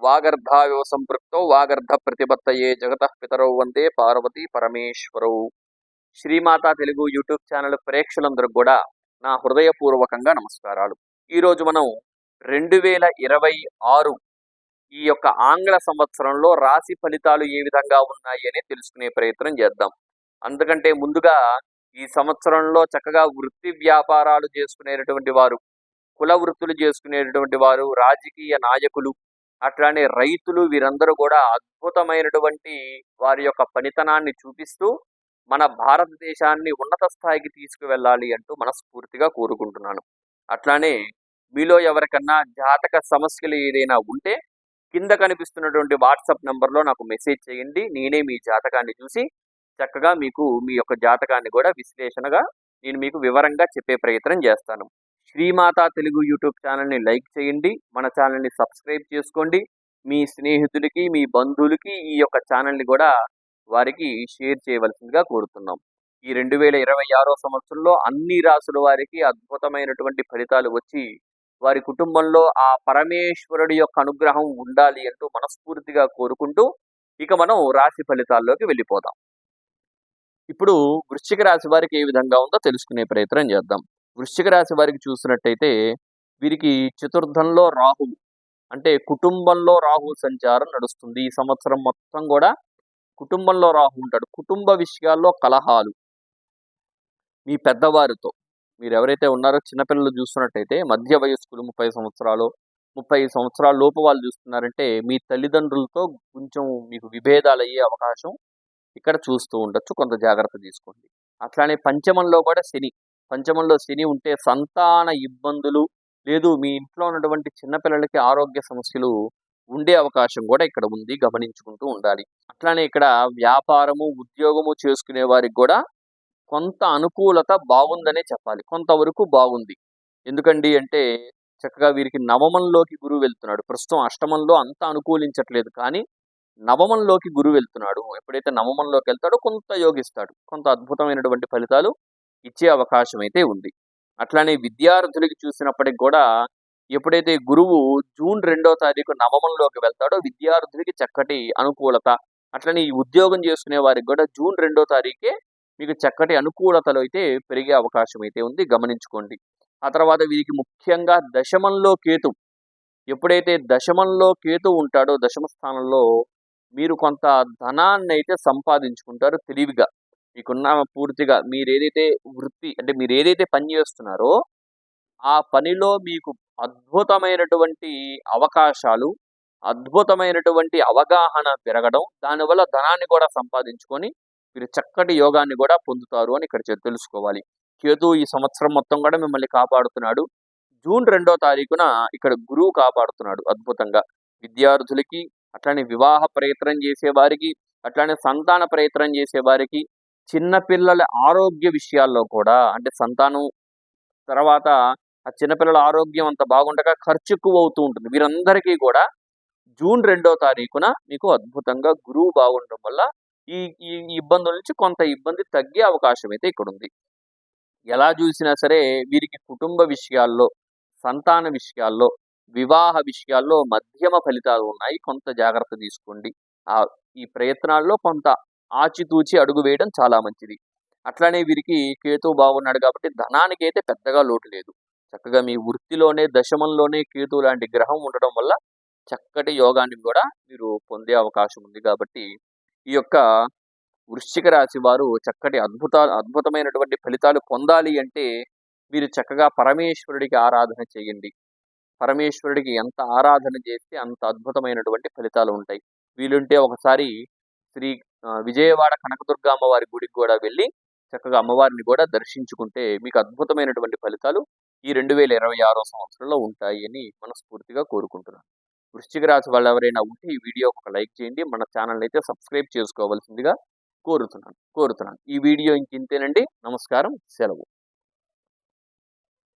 వాగర్ధాయో సంపృక్తో వాగర్ధ ప్రతిపత్తయే జగతః పితరౌ వందే Parvati పరమేశ్వరౌ. Shri Mata Telugu YouTube channel ప్రేక్షకులందరూ కూడా నా హృదయపూర్వకంగా నమస్కారాలు. ఈరోజు మనం 2026 ఈ యొక్క ఆంగ్ల సంవత్సరంలో రాశి ఫలితాలు ఏ విధంగా ఉన్నాయి అని తెలుసుకునే ప్రయత్నం చేద్దాం. అందుకంటే ముందుగా ఈ సంవత్సరంలో చక్కగా వృత్తి వ్యాపారాలు చేసుకునేటటువంటి వారు, కుల వృత్తులు చేసుకునేటటువంటి వారు, రాజకీయ నాయకులు, అట్లానే రైతులు, వీరందరూ కూడా అద్భుతమైనటువంటి వారి యొక్క పనితనాన్ని చూపిస్తూ మన భారతదేశాన్ని ఉన్నత స్థాయికి తీసుకువెళ్ళాలి అంటూ మనస్ఫూర్తిగా కోరుకుంటున్నాను. అట్లానే మీలో ఎవరికన్నా జాతక సమస్యలు ఏదైనా ఉంటే కింద కనిపిస్తున్నటువంటి వాట్సాప్ నంబర్లో నాకు మెసేజ్ చేయండి. నేనే మీ జాతకాన్ని చూసి చక్కగా మీకు మీ యొక్క జాతకాన్ని కూడా విశ్లేషణగా నేను మీకు వివరంగా చెప్పే ప్రయత్నం చేస్తాను. శ్రీమాతా తెలుగు యూట్యూబ్ ఛానల్ని లైక్ చేయండి, మన ఛానల్ని సబ్స్క్రైబ్ చేసుకోండి. మీ స్నేహితులకి, మీ బంధువులకి ఈ యొక్క ఛానల్ని కూడా వారికి షేర్ చేయవలసిందిగా కోరుతున్నాం. ఈ 2026 సంవత్సరంలో అన్ని రాసుల వారికి అద్భుతమైనటువంటి ఫలితాలు వచ్చి వారి కుటుంబంలో ఆ పరమేశ్వరుడి యొక్క అనుగ్రహం ఉండాలి అంటూ మనస్ఫూర్తిగా కోరుకుంటూ ఇక మనం రాశి ఫలితాల్లోకి వెళ్ళిపోదాం. ఇప్పుడు వృశ్చిక రాశి వారికి ఏ విధంగా ఉందో తెలుసుకునే ప్రయత్నం చేద్దాం. వృశ్చిక రాశి వారికి చూసినట్టయితే వీరికి చతుర్థంలో రాహు, అంటే కుటుంబంలో రాహు సంచారం నడుస్తుంది. ఈ సంవత్సరం మొత్తం కూడా కుటుంబంలో రాహు ఉంటాడు. కుటుంబ విషయాల్లో కలహాలు, మీ పెద్దవారితో, మీరు ఎవరైతే ఉన్నారో చిన్నపిల్లలు చూస్తున్నట్టయితే మధ్య వయస్కులు 30 సంవత్సరాలు 35 సంవత్సరాల లోపు వాళ్ళు చూస్తున్నారంటే మీ తల్లిదండ్రులతో కొంచెం మీకు విభేదాలు అయ్యే అవకాశం ఇక్కడ చూస్తూ ఉండొచ్చు. కొంత జాగ్రత్త తీసుకోండి. అట్లానే పంచమంలో శని ఉంటే సంతాన ఇబ్బందులు, లేదు మీ ఇంట్లో ఉన్నటువంటి చిన్నపిల్లలకి ఆరోగ్య సమస్యలు ఉండే అవకాశం కూడా ఇక్కడ ఉంది, గమనించుకుంటూ ఉండాలి. అట్లానే ఇక్కడ వ్యాపారము, ఉద్యోగము చేసుకునే వారికి కూడా కొంత అనుకూలత బాగుందనే చెప్పాలి. కొంతవరకు బాగుంది. ఎందుకండి అంటే చక్కగా వీరికి నవమంలోకి గురువు వెళ్తున్నాడు. ప్రస్తుతం అష్టమంలో అంత అనుకూలించట్లేదు, కానీ నవమంలోకి గురువు వెళ్తున్నాడు. ఎప్పుడైతే నవమంలోకి వెళ్తాడో కొంత యోగిస్తాడు, కొంత అద్భుతమైనటువంటి ఫలితాలు ఇచ్చే అవకాశం అయితే ఉంది. అట్లానే విద్యార్థులకి చూసినప్పటికి కూడా ఎప్పుడైతే గురువు జూన్ 2వ తారీఖు నవమంలోకి వెళ్తాడో విద్యార్థులకి చక్కటి అనుకూలత. అట్లనే ఈ ఉద్యోగం చేసుకునే వారికి కూడా జూన్ 2వ తారీఖే మీకు చక్కటి అనుకూలతలు అయితే పెరిగే అవకాశం అయితే ఉంది, గమనించుకోండి. ఆ తర్వాత వీరికి ముఖ్యంగా దశమంలో కేతు, ఎప్పుడైతే దశమంలో కేతు ఉంటాడో దశమ స్థానంలో మీరు కొంత ధనాన్ని అయితే సంపాదించుకుంటారు తెలివిగా. మీకున్న పూర్తిగా మీరు ఏదైతే వృత్తి, అంటే మీరు ఏదైతే పని చేస్తున్నారో ఆ పనిలో మీకు అద్భుతమైనటువంటి అవకాశాలు, అద్భుతమైనటువంటి అవగాహన పెరగడం, దానివల్ల ధనాన్ని కూడా సంపాదించుకొని మీరు చక్కటి యోగాన్ని కూడా పొందుతారు అని ఇక్కడ తెలుసుకోవాలి. కేతు ఈ సంవత్సరం మొత్తం కూడా మిమ్మల్ని కాపాడుతున్నాడు. జూన్ 2వ తారీఖున ఇక్కడ గురువు కాపాడుతున్నాడు అద్భుతంగా. విద్యార్థులకి, అట్లానే వివాహ ప్రయత్నం చేసేవారికి, అట్లానే సంతాన ప్రయత్నం చేసేవారికి, చిన్నపిల్లల ఆరోగ్య విషయాల్లో కూడా, అంటే సంతానం తర్వాత ఆ చిన్నపిల్లల ఆరోగ్యం అంత బాగుండగా ఖర్చు ఎక్కువ అవుతూ ఉంటుంది. వీరందరికీ కూడా జూన్ 2వ తారీఖున మీకు అద్భుతంగా గురువు బాగుండడం వల్ల ఈ ఈ ఇబ్బందుల నుంచి కొంత ఇబ్బంది తగ్గే అవకాశం అయితే ఇక్కడ ఉంది. ఎలా చూసినా సరే వీరికి కుటుంబ విషయాల్లో, సంతాన విషయాల్లో, వివాహ విషయాల్లో మధ్యమ ఫలితాలు ఉన్నాయి. కొంత జాగ్రత్త తీసుకోండి. ఈ ప్రయత్నాల్లో కొంత ఆచితూచి అడుగు వేయడం చాలా మంచిది. అట్లానే వీరికి కేతు బాగున్నాడు కాబట్టి ధనానికి అయితే పెద్దగా లోటు లేదు. చక్కగా మీ వృత్తిలోనే దశమంలోనే కేతు లాంటి గ్రహం ఉండడం వల్ల చక్కటి యోగాన్ని కూడా మీరు పొందే అవకాశం ఉంది. కాబట్టి ఈ యొక్క వృశ్చిక రాశి వారు చక్కటి అద్భుతమైనటువంటి ఫలితాలు పొందాలి అంటే మీరు చక్కగా పరమేశ్వరుడికి ఆరాధన చేయండి. పరమేశ్వరుడికి ఎంత ఆరాధన చేస్తే అంత అద్భుతమైనటువంటి ఫలితాలు ఉంటాయి. వీలుంటే ఒకసారి విజయవాడ కనకదుర్గ అమ్మవారి గుడికి కూడా వెళ్ళి చక్కగా అమ్మవారిని కూడా దర్శించుకుంటే మీకు అద్భుతమైనటువంటి ఫలితాలు ఈ 2026 సంవత్సరంలో ఉంటాయి అని మనస్ఫూర్తిగా కోరుకుంటున్నాను. వృశ్చిక రాశి వాళ్ళు ఎవరైనా ఉంటే ఈ వీడియోకి ఒక లైక్ చేయండి. మన ఛానల్ అయితే సబ్స్క్రైబ్ చేసుకోవాల్సిందిగా కోరుతున్నాను. ఈ వీడియో ఇంతేనండి. నమస్కారం, సెలవు.